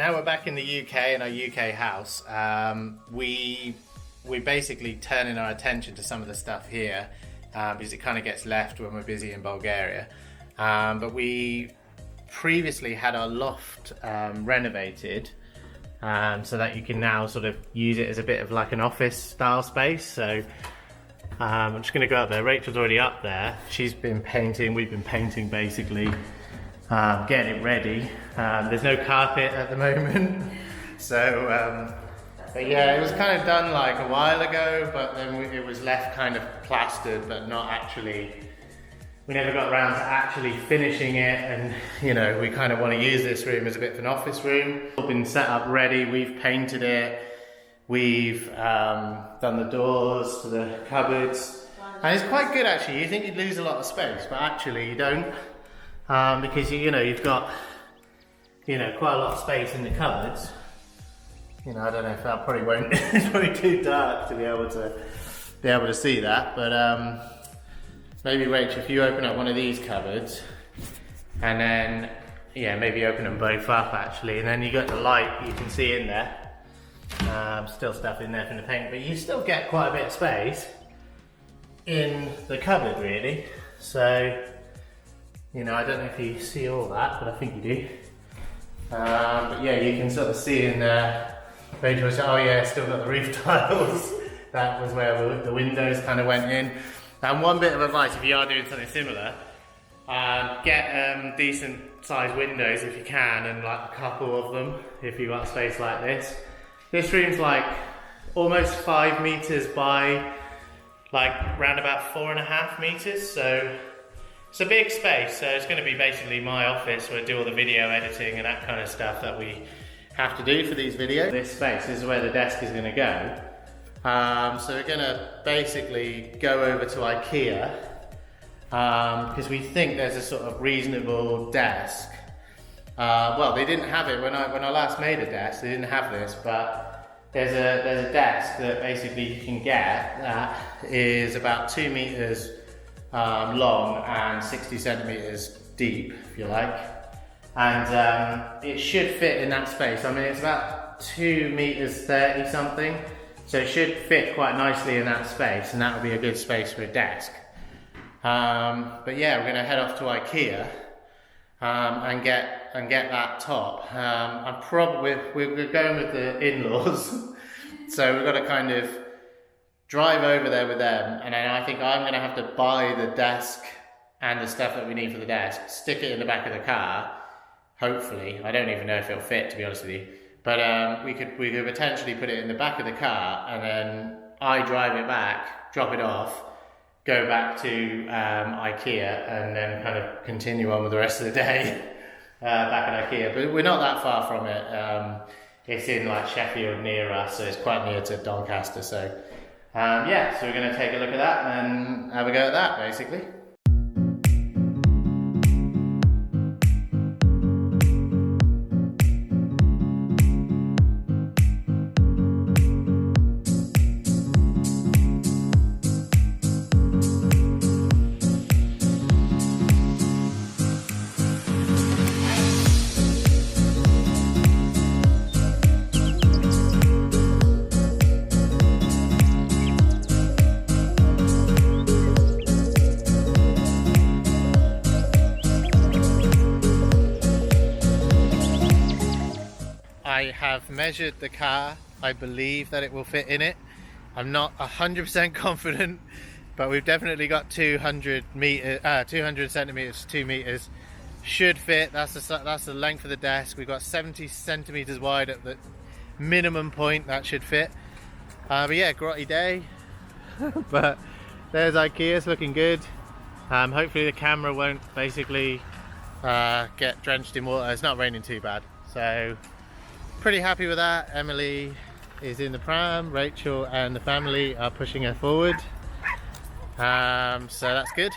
now we're back in the UK, in our UK house. We basically turning our attention to some of the stuff here because it kind of gets left when we're busy in Bulgaria. But we previously had our loft renovated so that you can now sort of use it as a bit of like an office style space. So I'm just going to go up there. Rachel's already up there. She's been painting, we've been painting basically, getting it ready. There's no carpet at the moment, so but yeah, it was kind of done like a while ago, but then it was left kind of plastered, but not actually, we never got around to actually finishing it. And you know, we kind of want to use this room as a bit of an office room. It's been set up ready, we've painted it, we've done the doors to the cupboards, and it's quite good actually. You think you'd lose a lot of space, but actually you don't, because you know, you've got, you know, quite a lot of space in the cupboards. You know, I don't know if that probably won't, it's probably too dark to be able to see that, but maybe Rachel, if you open up one of these cupboards, and then, yeah, maybe open them both up actually, and then you got the light you can see in there. Still stuff in there from the paint, but you still get quite a bit of space in the cupboard really. So, you know, I don't know if you see all that, but I think you do. But yeah, you can sort of see in there. Rachel said, oh yeah, still got the roof tiles. That was where the windows kind of went in. And one bit of advice, if you are doing something similar, get decent sized windows if you can, and like a couple of them if you've got space like this. This room's like almost 5 meters by like round about 4.5 meters, so it's a big space. So it's going to be basically my office where I do all the video editing and that kind of stuff that we have to do for these videos. This space, this is where the desk is going to go. So we're going to basically go over to IKEA because we think there's a sort of reasonable desk. Well, they didn't have it when I last made a desk. They didn't have this, but there's a desk that basically you can get that is about 2 meters long and 60 centimeters deep, if you like, and it should fit in that space. I mean, it's about 2 meters 30 something, so it should fit quite nicely in that space, and that would be a good space for a desk. But yeah, we're going to head off to IKEA and get that top. We're going with the in-laws, so we've got to kind of drive over there with them, and then I think I'm going to have to buy the desk and the stuff that we need for the desk, stick it in the back of the car, hopefully. I don't even know if it'll fit, to be honest with you, but we could potentially put it in the back of the car, and then I drive it back, drop it off, go back to IKEA, and then kind of continue on with the rest of the day back at IKEA. But we're not that far from it. It's in like Sheffield near us, so it's quite near to Doncaster. So yeah, so we're going to take a look at that and have a go at that basically. I have measured the car. I believe that it will fit in it. I'm not 100% confident, but we've definitely got 200 centimeters, 2 meters. Should fit. That's the length of the desk. We've got 70 centimeters wide at the minimum point. That should fit. But yeah, grotty day. But there's IKEA. It's looking good. Hopefully the camera won't basically get drenched in water. It's not raining too bad, so pretty happy with that. Emily is in the pram, Rachel and the family are pushing her forward, so that's good.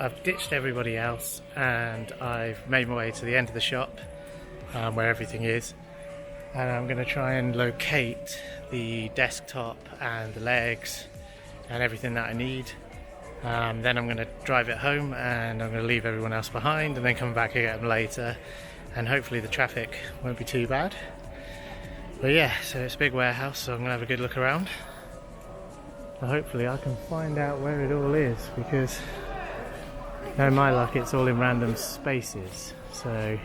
I've ditched everybody else and I've made my way to the end of the shop where everything is, and I'm going to try and locate the desktop and the legs and everything that I need. Then I'm going to drive it home and I'm going to leave everyone else behind and then come back and get them later, and hopefully the traffic won't be too bad. But yeah, so it's a big warehouse, so I'm going to have a good look around. So hopefully I can find out where it all is, because no, my luck, it's all in random spaces. So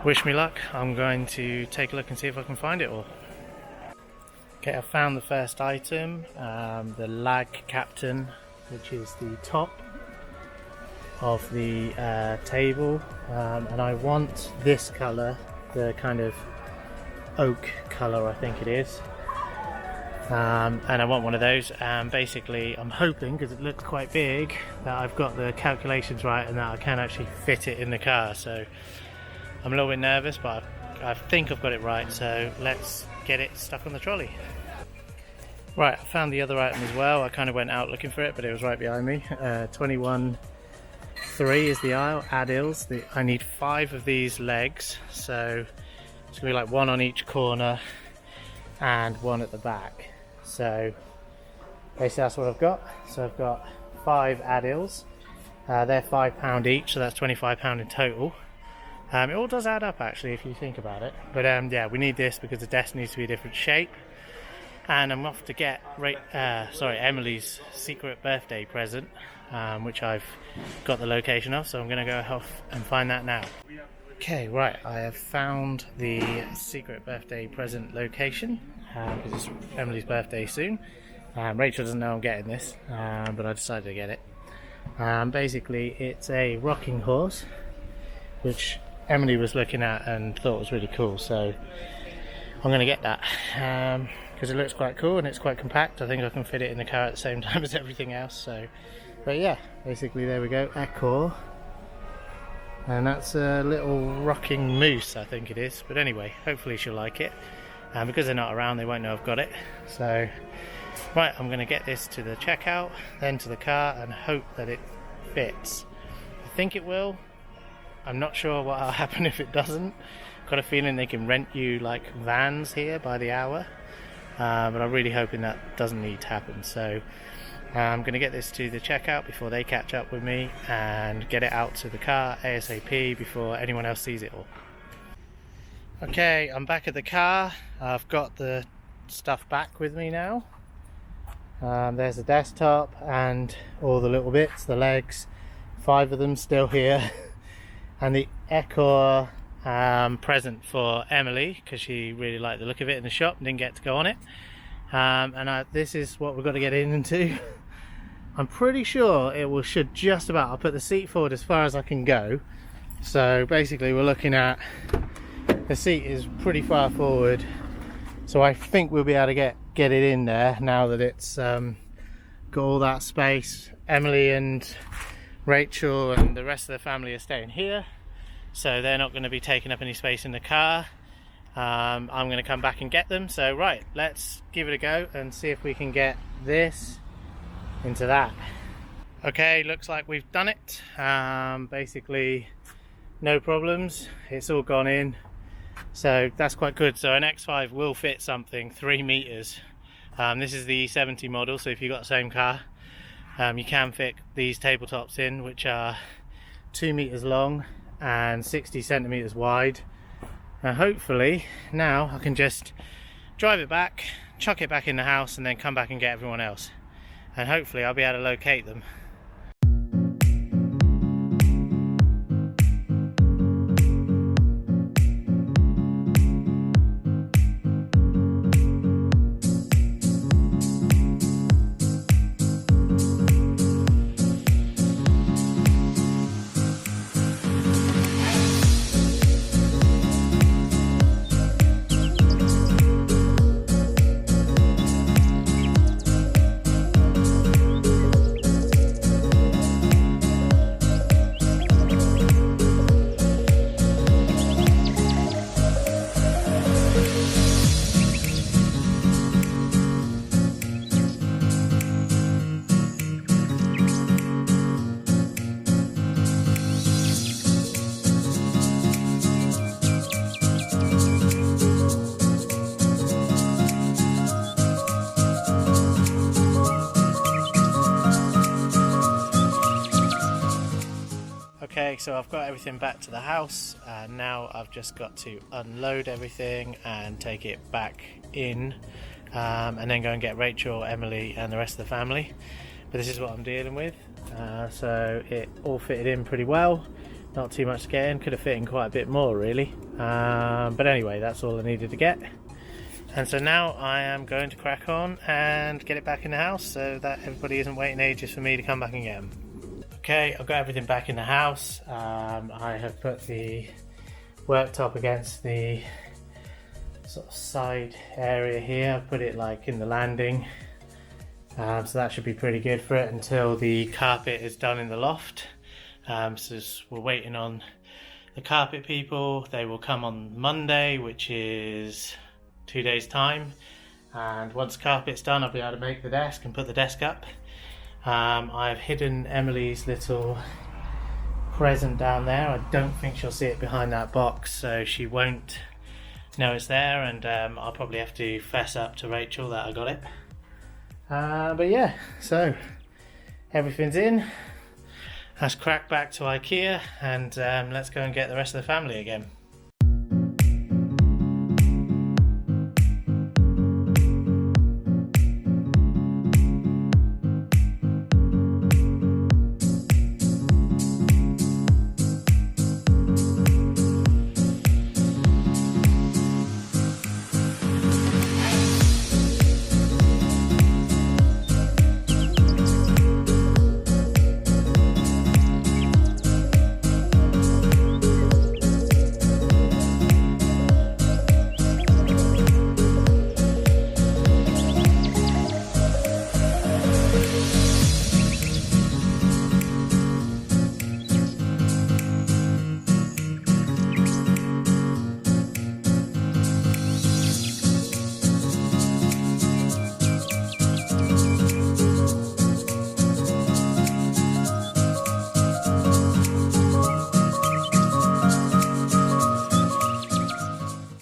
wish me luck. I'm going to take a look and see if I can find it all. Okay, I found the first item, the lag captain, which is the top of the table, and I want this colour, the kind of oak colour I think it is, and I want one of those. And basically I'm hoping, because it looks quite big, that I've got the calculations right and that I can actually fit it in the car. So I'm a little bit nervous, but I think I've got it right, so let's get it stuck on the trolley. Right, I found the other item as well. I kind of went out looking for it, but it was right behind me. 21.3 is the aisle, Adils. I need 5 of these legs, so it's going to be like 1 on each corner and 1 at the back. So basically that's what I've got. So I've got 5 Adils. They're £5 each, so that's £25 in total. It all does add up actually if you think about it. But yeah, we need this because the desk needs to be a different shape. And I'm off to get Emily's secret birthday present, which I've got the location of, so I'm going to go off and find that now. Okay, right, I have found the secret birthday present location, because it's Emily's birthday soon. Rachel doesn't know I'm getting this, but I decided to get it. Basically, it's a rocking horse, which Emily was looking at and thought was really cool, so I'm going to get that. Because it looks quite cool and it's quite compact. I think I can fit it in the car at the same time as everything else. So, but yeah, basically there we go, Accor, and that's a little rocking moose, I think it is. But anyway, hopefully she'll like it, because they're not around, they won't know I've got it. So right, I'm going to get this to the checkout, then to the car, and hope that it fits. I think it will. I'm not sure what will happen if it doesn't. Got a feeling they can rent you like vans here by the hour. But I'm really hoping that doesn't need to happen. So I'm going to get this to the checkout before they catch up with me and get it out to the car ASAP before anyone else sees it all. Okay, I'm back at the car. I've got the stuff back with me now. There's the desktop and all the little bits, the legs, 5 of them still here, and the Accor present for Emily, because she really liked the look of it in the shop and didn't get to go on it. This is what we've got to get into. I'm pretty sure it should just about, I'll put the seat forward as far as I can go. So basically we're looking at, the seat is pretty far forward, so I think we'll be able to get it in there now that it's got all that space. Emily and Rachel and the rest of the family are staying here, so they're not going to be taking up any space in the car. I'm going to come back and get them. So right, let's give it a go and see if we can get this into that. Okay, looks like we've done it. Basically no problems, it's all gone in, so that's quite good. So an X5 will fit something 3 meters. This is the E70 model, so if you've got the same car, you can fit these tabletops in, which are 2 meters long and 60 centimeters wide. And hopefully now I can just drive it back, chuck it back in the house, and then come back and get everyone else, and hopefully I'll be able to locate them. so I've got everything back to the house, and now I've just got to unload everything and take it back in, and then go and get Rachel, Emily and the rest of the family. But this is what I'm dealing with. So it all fitted in pretty well, not too much to get in, could have fit in quite a bit more really, but anyway, that's all I needed to get. And so now I am going to crack on and get it back in the house so that everybody isn't waiting ages for me to come back and get them. Okay, I've got everything back in the house. I have put the worktop against the sort of side area here. I've put it like in the landing, so that should be pretty good for it until the carpet is done in the loft. So we're waiting on the carpet people. They will come on Monday, which is 2 days time, and once the carpet's done I'll be able to make the desk and put the desk up. I've hidden Emily's little present down there. I don't think she'll see it behind that box, so she won't know it's there, and I'll probably have to fess up to Rachel that I got it. But yeah, so everything's in. Let's crack back to IKEA and let's go and get the rest of the family again.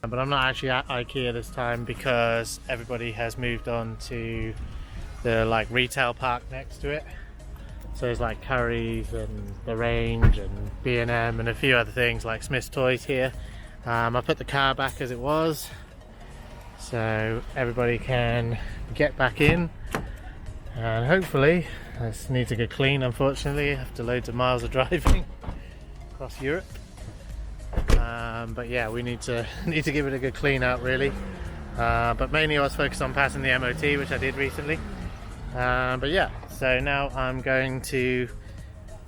But I'm not actually at IKEA this time because everybody has moved on to the like retail park next to it. So there's like Curry's and The Range and B&M and a few other things like Smith's Toys here. I put the car back as it was so everybody can get back in, and hopefully this needs a good clean. Unfortunately, after loads of miles of driving across Europe. But yeah, we need to give it a good clean out really, but mainly I was focused on passing the MOT, which I did recently. But yeah, so now I'm going to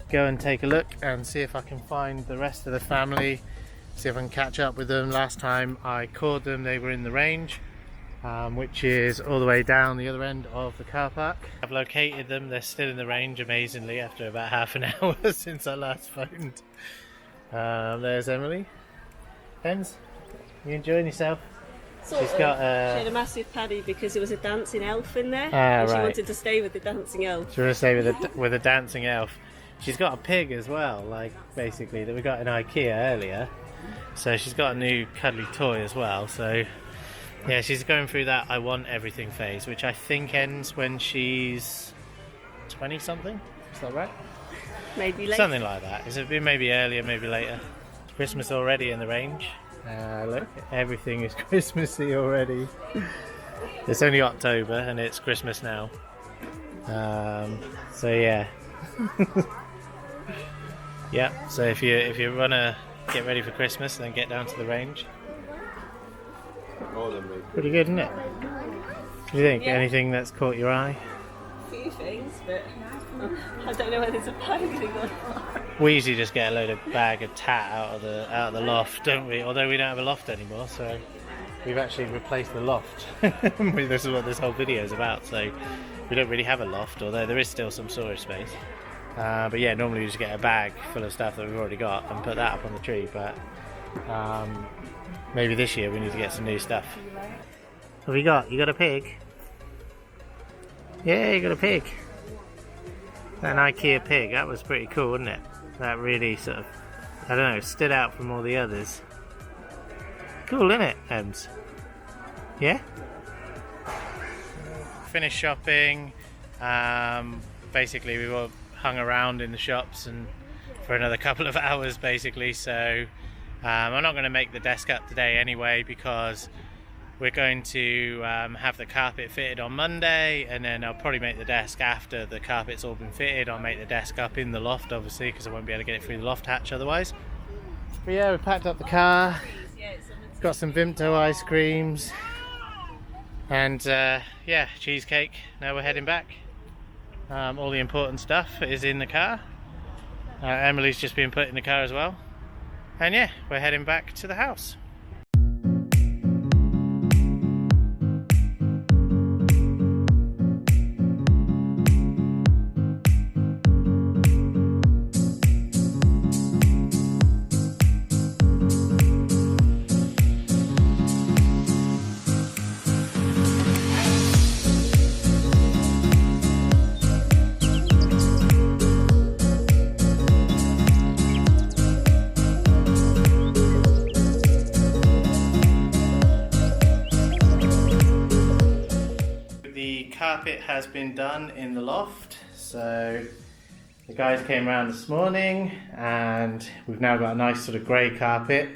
go and take a look and see if I can find the rest of the family, see if I can catch up with them. Last time I called them, they were in the range, which is all the way down the other end of the car park. I've located them, they're still in the range amazingly after about half an hour since I last phoned. There's Emily. Ems, you enjoying yourself? She had a massive paddy because there was a dancing elf in there, and she wanted to stay with the dancing elf. She wanted to stay with the dancing elf. She's got a pig as well, like basically that we got in IKEA earlier. So she's got a new cuddly toy as well. So yeah, she's going through that I want everything phase, which I think ends when she's 20 something. Is that right? Maybe later. Something like that. Is it maybe earlier, maybe later? Christmas already in the range. Look, everything is Christmassy already. It's only October and it's Christmas now. So yeah. Yeah, so if you wanna get ready for Christmas, then get down to the range. Pretty good, isn't it? What do you think? Yeah. Anything that's caught your eye? A few things, but I don't know whether there's a bag anymore. We usually just get a load of bag of tat out of the loft, don't we? Although we don't have a loft anymore, so we've actually replaced the loft. This is what this whole video is about. So we don't really have a loft, although there is still some storage space. But yeah, normally we just get a bag full of stuff that we've already got and put that up on the tree. But maybe this year we need to get some new stuff. What have you got? You got a pig? Yeah, you got a pig. An IKEA pig. That was pretty cool, wasn't it? That really sort of, I don't know, stood out from all the others. Cool, isn't it, Ems? Yeah? Finished shopping. Basically, we all hung around in the shops and for another couple of hours basically. So I'm not going to make the desk up today anyway, because we're going to have the carpet fitted on Monday, and then I'll probably make the desk after the carpet's all been fitted. I'll make the desk up in the loft, obviously, because I won't be able to get it through the loft hatch otherwise. But yeah, we packed up the car, got some Vimto ice creams, and yeah, cheesecake. Now we're heading back. All the important stuff is in the car. Emily's just been put in the car as well. And yeah, we're heading back to the house. Carpet has been done in the loft, so the guys came around this morning and we've now got a nice sort of grey carpet.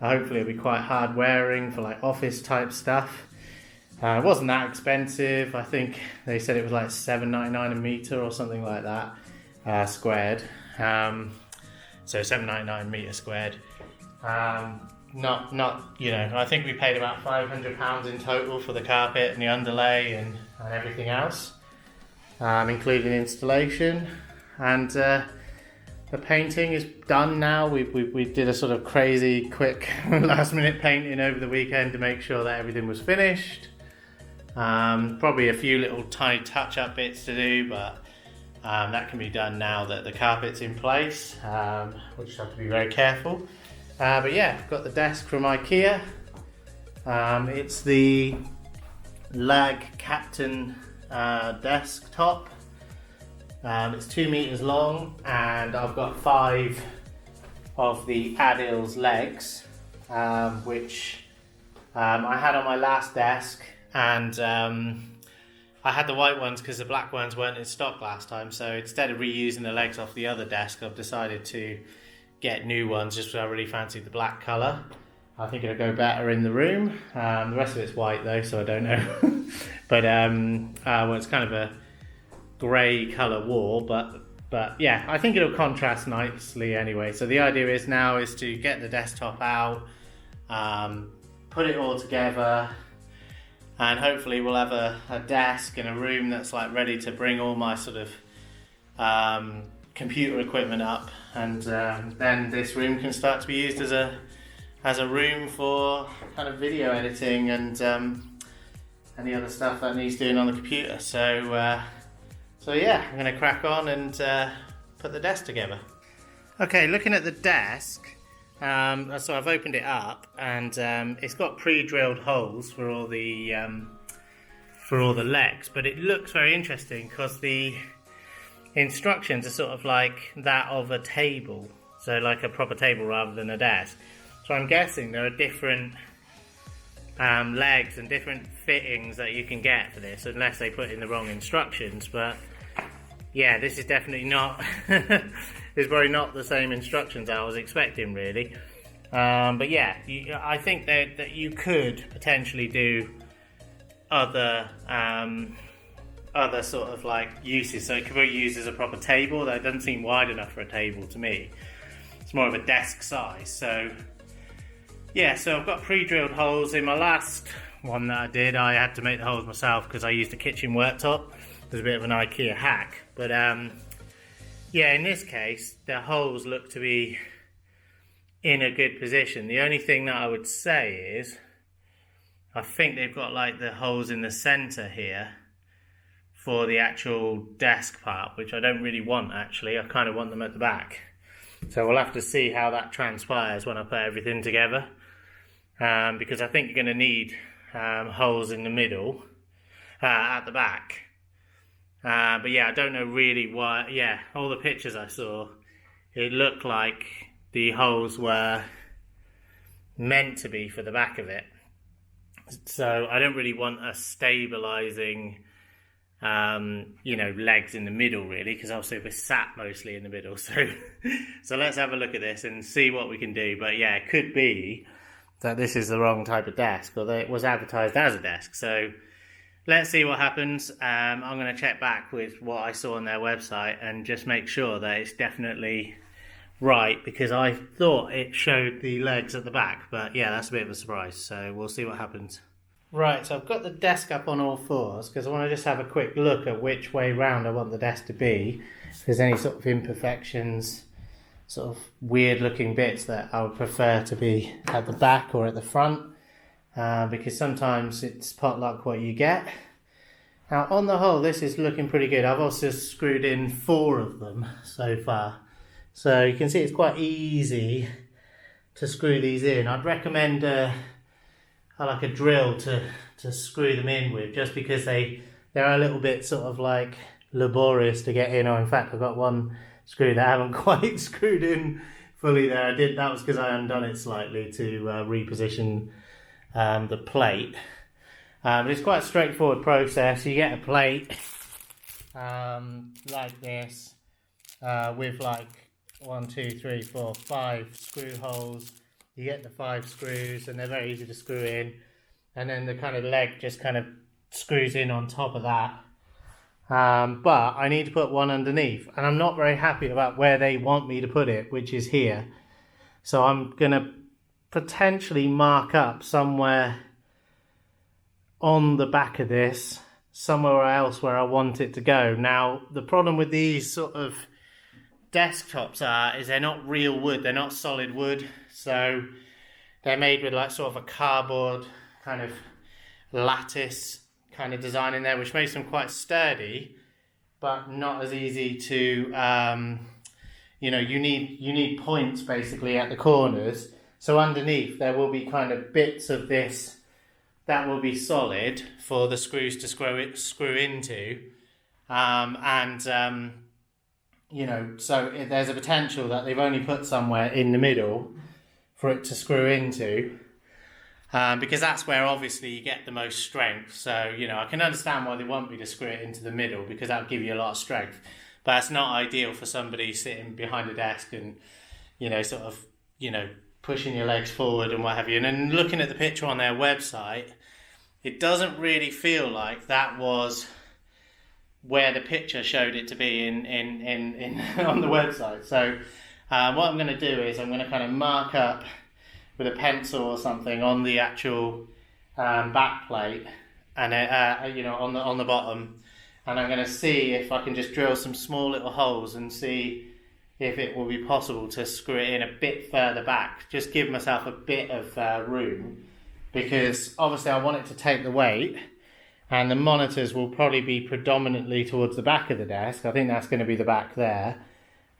Hopefully it'll be quite hard wearing for like office type stuff. It wasn't that expensive. I think they said it was like $7.99 a metre or something like that, squared. So $7.99 a metre squared. Not you know, I think we paid about £500 in total for the carpet and the underlay and everything else, including installation. And the painting is done now. We did a sort of crazy quick last minute painting over the weekend to make sure that everything was finished. Probably a few little tiny touch up bits to do, but that can be done now that the carpet's in place. We'll just have to be very careful. But yeah, I've got the desk from IKEA. It's the Lag Captain desktop. It's 2 meters long, and I've got 5 of the Adil's legs, which I had on my last desk, and I had the white ones because the black ones weren't in stock last time. So instead of reusing the legs off the other desk, I've decided to get new ones just because I really fancied the black colour. I think it'll go better in the room. The rest of it's white though, so I don't know. But well, it's kind of a grey colour wall, but yeah, I think it'll contrast nicely anyway. So the idea is now is to get the desktop out, put it all together, and hopefully we'll have a desk and a room that's like ready to bring all my sort of computer equipment up, and then this room can start to be used as a room for kind of video editing and any other stuff that needs doing on the computer. So yeah, I'm going to crack on and put the desk together. Okay, looking at the desk, so I've opened it up, and it's got pre-drilled holes for all the legs, but it looks very interesting because the instructions are sort of like that of a table, so like a proper table rather than a desk. So I'm guessing there are different legs and different fittings that you can get for this, unless they put in the wrong instructions. But yeah, this is definitely not it's probably not the same instructions I was expecting, really. But yeah, I think that you could potentially do other sort of like uses. So it could be used as a proper table. That doesn't seem wide enough for a table to me. It's more of a desk size. So yeah, so I've got pre-drilled holes. In my last one that I did, I had to make the holes myself because I used a kitchen worktop. It was a bit of an IKEA hack. But yeah, in this case, the holes look to be in a good position. The only thing that I would say is, I think they've got like the holes in the center here for the actual desk part, which I don't really want actually. I kind of want them at the back. So we'll have to see how that transpires when I put everything together. Because I think you're going to need holes in the middle, at the back. But yeah, I don't know really why. Yeah, all the pictures I saw, it looked like the holes were meant to be for the back of it. So I don't really want a stabilizing legs in the middle really, because obviously we're sat mostly in the middle. So let's have a look at this and see what we can do. But yeah, it could be that this is the wrong type of desk, or that it was advertised as a desk. So let's see what happens. I'm going to check back with what I saw on their website and just make sure that it's definitely right, because I thought it showed the legs at the back, but yeah, that's a bit of a surprise. So we'll see what happens. Right, so I've got the desk up on all fours because I want to just have a quick look at which way round I want the desk to be. If there's any sort of imperfections, sort of weird looking bits that I would prefer to be at the back or at the front, because sometimes it's potluck what you get. Now on the whole, this is looking pretty good. I've also screwed in 4 of them so far, so you can see it's quite easy to screw these in. I'd recommend like a drill to screw them in with, just because they're a little bit sort of like laborious to get in. Or in fact, I've got one screw that I haven't quite screwed in fully there. That was because I undone it slightly to reposition the plate. But it's quite a straightforward process. You get a plate like this with like 1, 2, 3, 4, 5 screw holes. You get the 5 screws, and they're very easy to screw in, and then the kind of leg just kind of screws in on top of that. But I need to put one underneath, and I'm not very happy about where they want me to put it, which is here. So I'm going to potentially mark up somewhere on the back of this, somewhere else where I want it to go. Now, the problem with these sort of desktops is they're not real wood, they're not solid wood, so they're made with like sort of a cardboard kind of lattice kind of design in there, which makes them quite sturdy, but not as easy to you need points basically at the corners. So underneath there will be kind of bits of this that will be solid for the screws to screw into, so there's a potential that they've only put somewhere in the middle for it to screw into, because that's where obviously you get the most strength. So, I can understand why they want me to screw it into the middle, because that'll give you a lot of strength. But it's not ideal for somebody sitting behind a desk and, pushing your legs forward and what have you. And then looking at the picture on their website, it doesn't really feel like that was where the picture showed it to be in on the website. So what I'm going to do is I'm going to kind of mark up with a pencil or something on the actual back plate, and on the bottom, and I'm going to see if I can just drill some small little holes and see if it will be possible to screw it in a bit further back, just give myself a bit of room, because obviously I want it to take the weight, and the monitors will probably be predominantly towards the back of the desk. I think that's going to be the back there.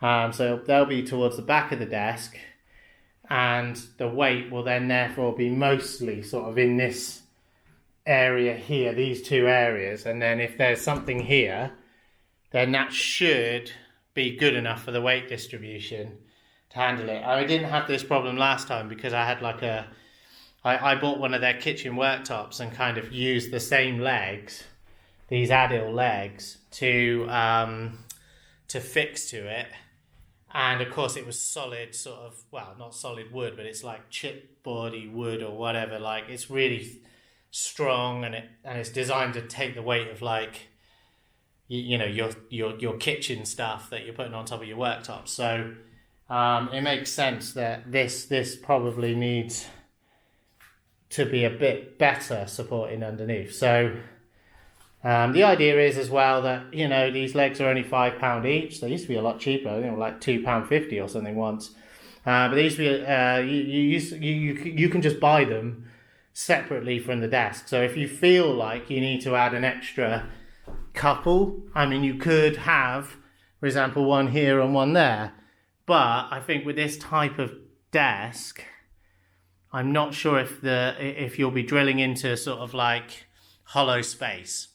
So they'll be towards the back of the desk, and the weight will then therefore be mostly sort of in this area here, these 2 areas. And then if there's something here, then that should be good enough for the weight distribution to handle it. I didn't have this problem last time because I had like I bought one of their kitchen worktops and kind of used the same legs, these Adil legs, to fix to it. And of course it was solid sort of, well, not solid wood, but it's like chipboardy wood or whatever. Like, it's really strong, and it's designed to take the weight of like, your kitchen stuff that you're putting on top of your worktop. So it makes sense that this probably needs to be a bit better supporting underneath. So the idea is as well that these legs are only £5 each. They used to be a lot cheaper. I think they were like £2.50 or something once. But they used to be you can just buy them separately from the desk. So if you feel like you need to add an extra couple, I mean, you could have, for example, one here and one there. But I think with this type of desk, I'm not sure if you'll be drilling into sort of like hollow space.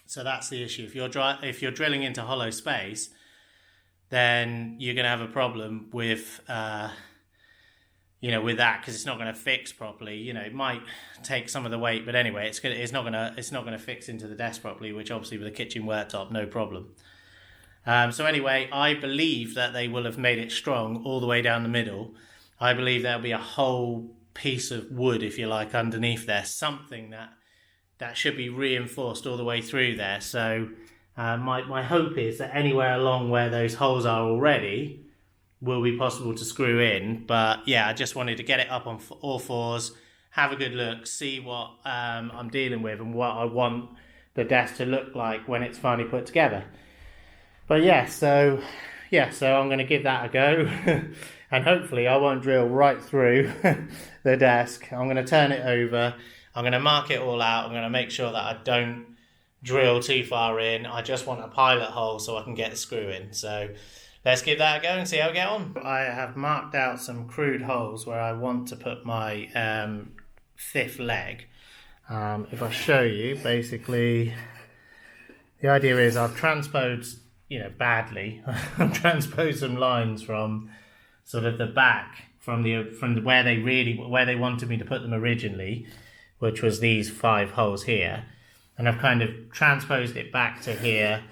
So that's the issue. If you're drilling into hollow space, then you're going to have a problem with you know, with that, because it's not going to fix properly. You know, it might take some of the weight, but anyway, it's not gonna fix into the desk properly, which obviously with a kitchen worktop, no problem. So anyway, I believe that they will have made it strong all the way down the middle. I believe there'll be a whole piece of wood, if you like, underneath there, something that should be reinforced all the way through there. So my hope is that anywhere along where those holes are already will be possible to screw in. But yeah, I just wanted to get it up on all fours, have a good look, see what I'm dealing with and what I want the desk to look like when it's finally put together. But so I'm going to give that a go. And hopefully I won't drill right through the desk. I'm going to turn it over. I'm going to mark it all out. I'm going to make sure that I don't drill too far in. I just want a pilot hole so I can get the screw in. So let's give that a go and see how we get on. I have marked out some crude holes where I want to put my fifth leg. If I show you, basically, the idea is I've transposed, badly. I've transposed some lines from sort of the back, from where they wanted me to put them originally, which was these 5 holes here, and I've kind of transposed it back to here,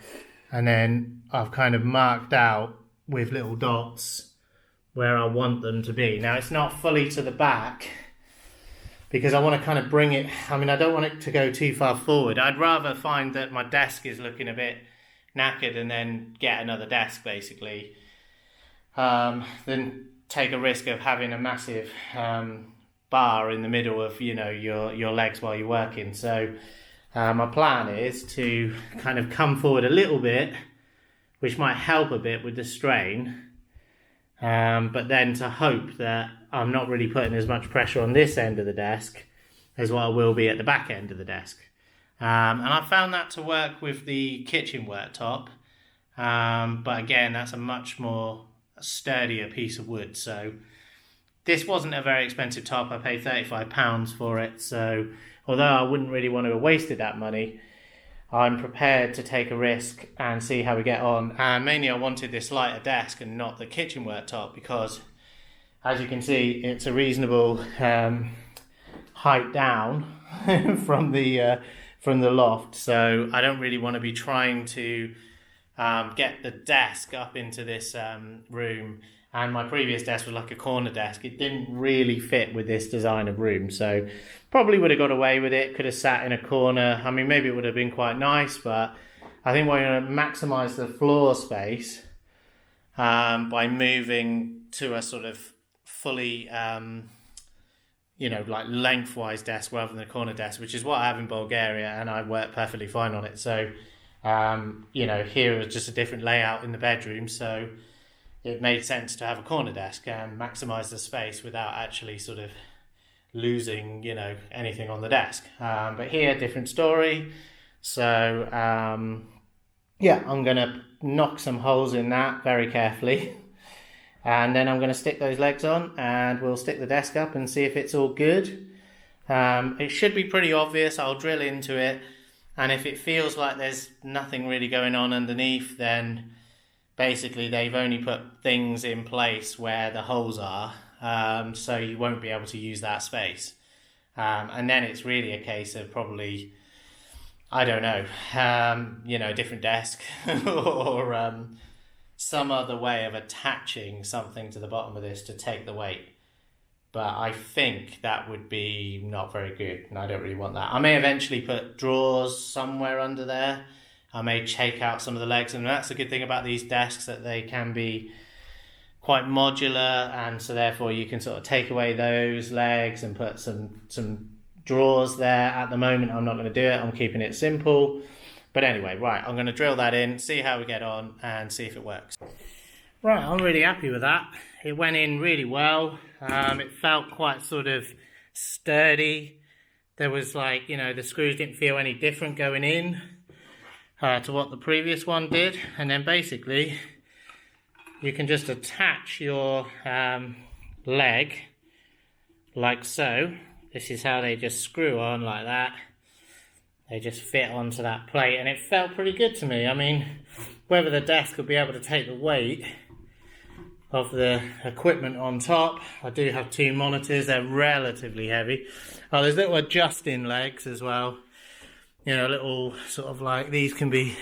and then I've kind of marked out with little dots where I want them to be. Now it's not fully to the back because I want to kind of bring it, I don't want it to go too far forward. I'd rather find that my desk is looking a bit knackered and then get another desk basically, than take a risk of having a massive bar in the middle of your legs while you're working. So my plan is to kind of come forward a little bit, which might help a bit with the strain, but then to hope that I'm not really putting as much pressure on this end of the desk as what I will be at the back end of the desk. And I found that to work with the kitchen worktop, but again, that's a much more sturdier piece of wood. So this wasn't a very expensive top. I paid £35 for it. So although I wouldn't really want to have wasted that money, I'm prepared to take a risk and see how we get on. And mainly I wanted this lighter desk and not the kitchen worktop because, as you can see, it's a reasonable height down from the loft. So I don't really want to be trying to get the desk up into this room. And my previous desk was like a corner desk. It didn't really fit with this design of room. So probably would have got away with it. Could have sat in a corner. Maybe it would have been quite nice, but I think we're going to maximise the floor space by moving to a sort of fully, like lengthwise desk rather than a corner desk, which is what I have in Bulgaria, and I work perfectly fine on it. So, here is just a different layout in the bedroom. So it made sense to have a corner desk and maximise the space without actually sort of losing, anything on the desk. But here, different story. So, I'm going to knock some holes in that very carefully. And then I'm going to stick those legs on and we'll stick the desk up and see if it's all good. It should be pretty obvious. I'll drill into it. And if it feels like there's nothing really going on underneath, then basically they've only put things in place where the holes are, so you won't be able to use that space. And then it's really a case of probably, I don't know, different desk or some other way of attaching something to the bottom of this to take the weight. But I think that would be not very good, and I don't really want that. I may eventually put drawers somewhere under there. I may take out some of the legs, and that's the good thing about these desks, that they can be quite modular, and so therefore you can sort of take away those legs and put some drawers there. At the moment, I'm not going to do it. I'm keeping it simple. But anyway, right, I'm going to drill that in, see how we get on, and see if it works. Right, I'm really happy with that. It went in really well. It felt quite sort of sturdy. There was the screws didn't feel any different going in to what the previous one did. And then basically you can just attach your leg like so. This is how they just screw on like that. They just fit onto that plate, and it felt pretty good to me. Whether the desk would be able to take the weight of the equipment on top. I do have 2 monitors, they're relatively heavy. Oh, there's little adjusting legs as well. You know, little sort of like, these can be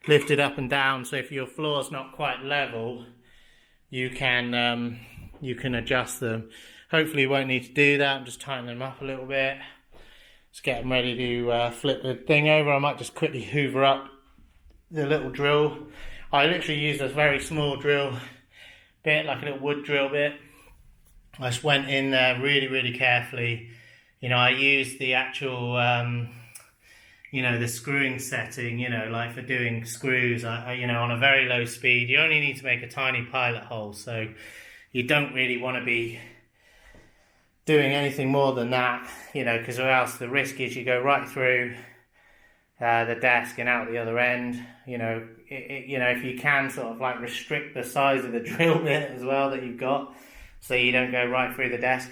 lifted up and down, so if your floor's not quite level, you can adjust them. Hopefully you won't need to do that. I'm just tightening them up a little bit. Just get them ready to flip the thing over. I might just quickly hoover up the little drill. I literally used a very small drill bit, like a little wood drill bit. I just went in there really carefully. You know, I used the actual you know, the screwing setting, you know, like for doing screws, you know, on a very low speed. You only need to make a tiny pilot hole, so you don't really want to be doing anything more than that, you know, because or else the risk is you go right through the desk and out the other end. You know, you know, if you can sort of like restrict the size of the drill bit as well that you've got, so you don't go right through the desk.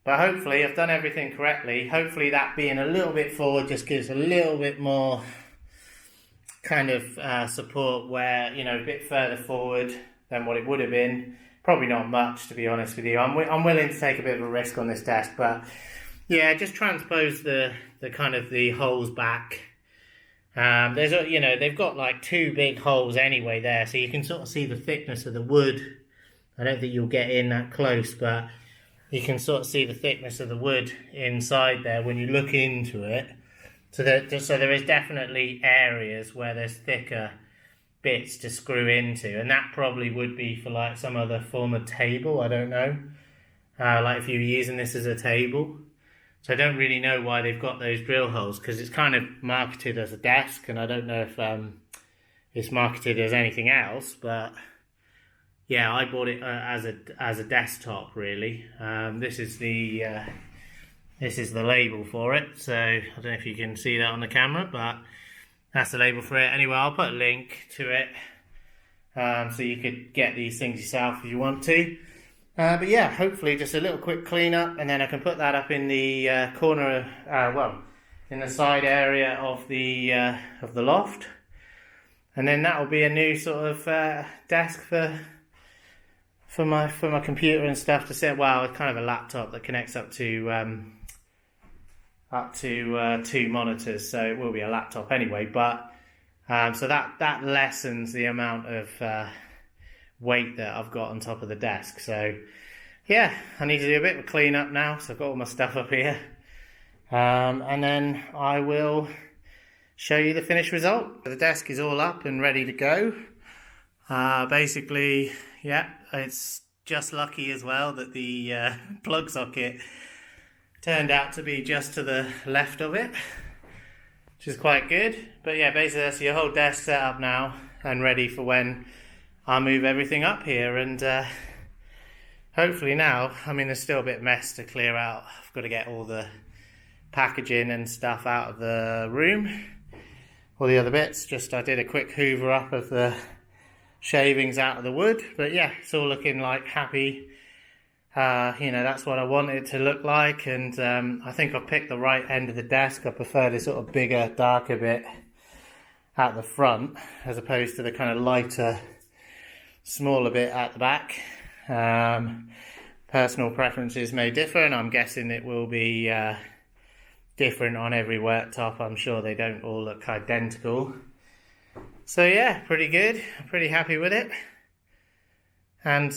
But hopefully I've done everything correctly. Hopefully that being a little bit forward just gives a little bit more kind of support, where, you know, a bit further forward than what it would have been. Probably not much, to be honest with you. I'm willing to take a bit of a risk on this desk, but yeah, just transpose the kind of the holes back. There's a, you know, they've got like 2 big holes anyway there, so you can sort of see the thickness of the wood. I don't think you'll get in that close, but you can sort of see the thickness of the wood inside there when you look into it. So there is definitely areas where there's thicker bits to screw into, and that probably would be for like some other form of table, I don't know. Like if you're using this as a table. So I don't really know why they've got those drill holes, because it's kind of marketed as a desk, and I don't know if it's marketed as anything else, but yeah, I bought it as a desktop really. This is the label for it. So I don't know if you can see that on the camera, but that's the label for it. Anyway, I'll put a link to it, so you could get these things yourself if you want to. But yeah, hopefully just a little quick clean up, and then I can put that up in the corner, well, in the side area of the loft, and then that will be a new sort of desk for my computer and stuff to sit. Well, it's kind of a laptop that connects up to 2 monitors, so it will be a laptop anyway. But so that lessens the amount of weight that I've got on top of the desk. So yeah, I need to do a bit of a clean up now, so I've got all my stuff up here, and then I will show you the finished result. The desk is all up and ready to go. Basically, yeah, it's just lucky as well that the plug socket turned out to be just to the left of it, which is quite good. But yeah, basically that's your whole desk set up now and ready for when I move everything up here. And hopefully now, I mean, there's still a bit of mess to clear out. I've got to get all the packaging and stuff out of the room, all the other bits. Just I did a quick hoover up of the shavings out of the wood, but yeah, it's all looking like happy. You know, that's what I want it to look like, and I think I've picked the right end of the desk. I prefer this sort of bigger, darker bit at the front, as opposed to the kind of lighter, smaller bit at the back. Personal preferences may differ, and I'm guessing it will be different on every worktop. I'm sure they don't all look identical. So yeah, pretty good. I'm pretty happy with it. And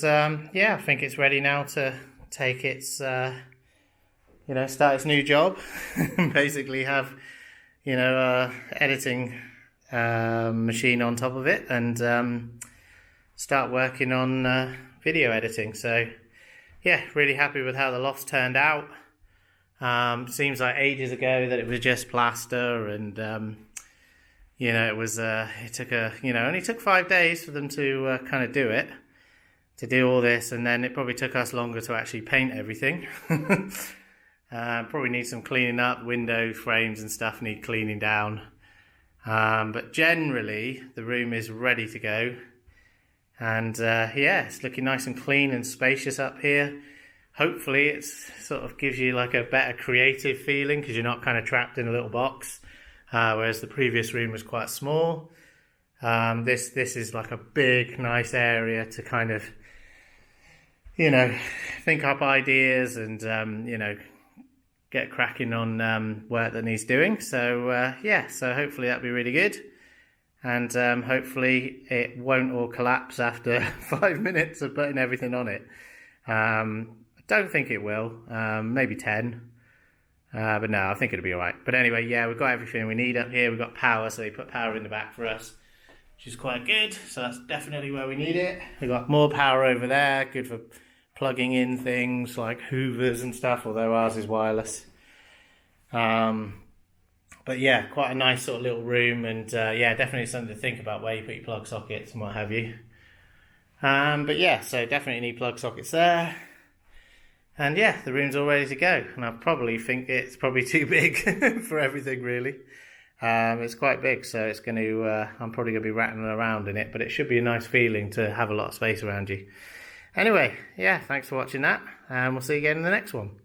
yeah, I think it's ready now to take its, you know, start its new job. Basically have, you know, editing machine on top of it, and start working on video editing. So yeah, really happy with how the loft's turned out. Seems like ages ago that it was just plaster, and you know, it was it took only took 5 days for them to kind of do all this, and then it probably took us longer to actually paint everything. Probably need some cleaning up. Window frames and stuff need cleaning down, but generally the room is ready to go. And yeah, it's looking nice and clean and spacious up here. Hopefully it sort of gives you like a better creative feeling, because you're not kind of trapped in a little box, whereas the previous room was quite small. This is like a big, nice area to kind of you know, think up ideas and, you know, get cracking on work that needs doing. So yeah, so hopefully that'll be really good. And hopefully it won't all collapse after 5 minutes of putting everything on it. I don't think it will, maybe 10. But no, I think it'll be all right. But anyway, yeah, we've got everything we need up here. We've got power, so they put power in the back for us, which is quite good. So that's definitely where we need it. We've got more power over there, good for plugging in things like hoovers and stuff, although ours is wireless. But yeah, quite a nice sort of little room, and yeah, definitely something to think about where you put your plug sockets and what have you. But yeah, so definitely need plug sockets there. And yeah, the room's all ready to go. And I probably think it's probably too big for everything, really. It's quite big, so it's going to, I'm probably going to be rattling around in it, but it should be a nice feeling to have a lot of space around you. Anyway, yeah, thanks for watching that, and we'll see you again in the next one.